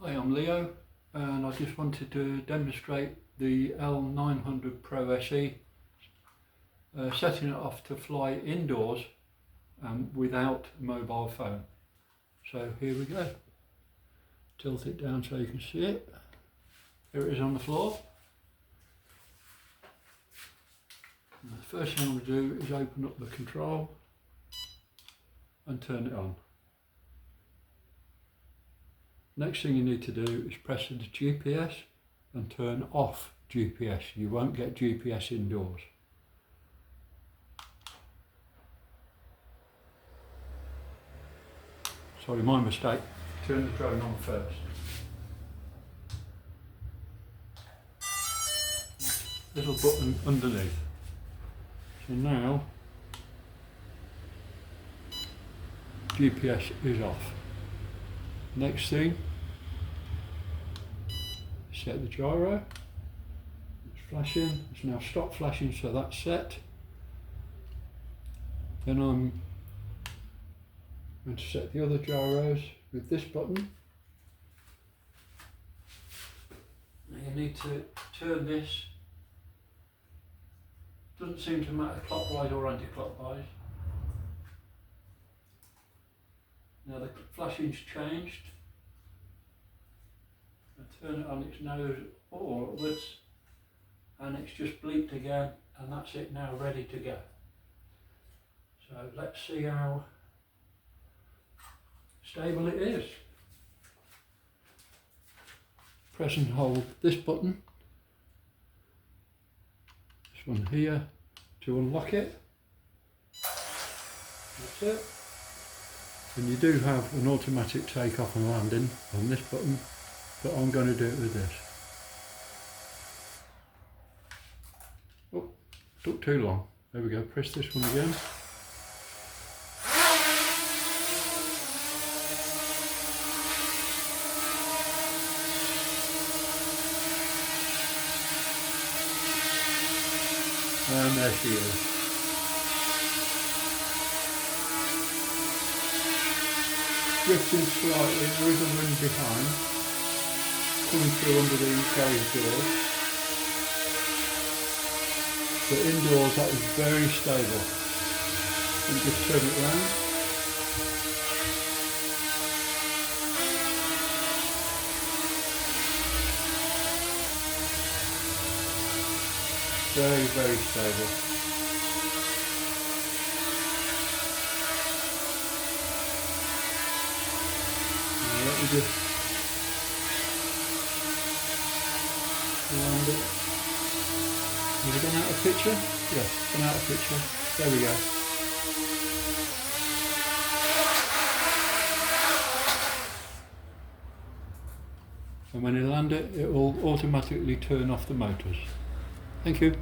Hi, I'm Leo, and I just wanted to demonstrate the L900 Pro SE, setting it off to fly indoors without a mobile phone. So here we go. Tilt it down so you can see it. Here it is on the floor. And the first thing I'm going to do is open up the control and turn it on. Next thing you need to do is press the GPS and turn off GPS. You won't get GPS indoors. Sorry, my mistake. Turn the drone on first. Little button underneath. So now GPS is off. Next thing, set the gyro. It's flashing. It's now stopped flashing, so that's set. Then I'm going to set the other gyros with this button. Now you need to turn this. Doesn't seem to matter clockwise or anti-clockwise. Now the flashing's changed. I turn it on its nose or upwards, and it's just bleeped again, and that's it now, ready to go. So let's see how stable it is. Press and hold this button, this one here, to unlock it. That's it. And you do have an automatic takeoff and landing on this button, but I'm going to do it with this. Oh, took too long. There we go, press this one again. And there she is. Drifting slightly, there is a wind behind, coming through under the garage doors. But indoors that is very stable. And just turn it round. Very, very stable. Let me just land it. Have we gone out of picture? Yes, gone out of picture. There we go. And when you land it, it will automatically turn off the motors. Thank you.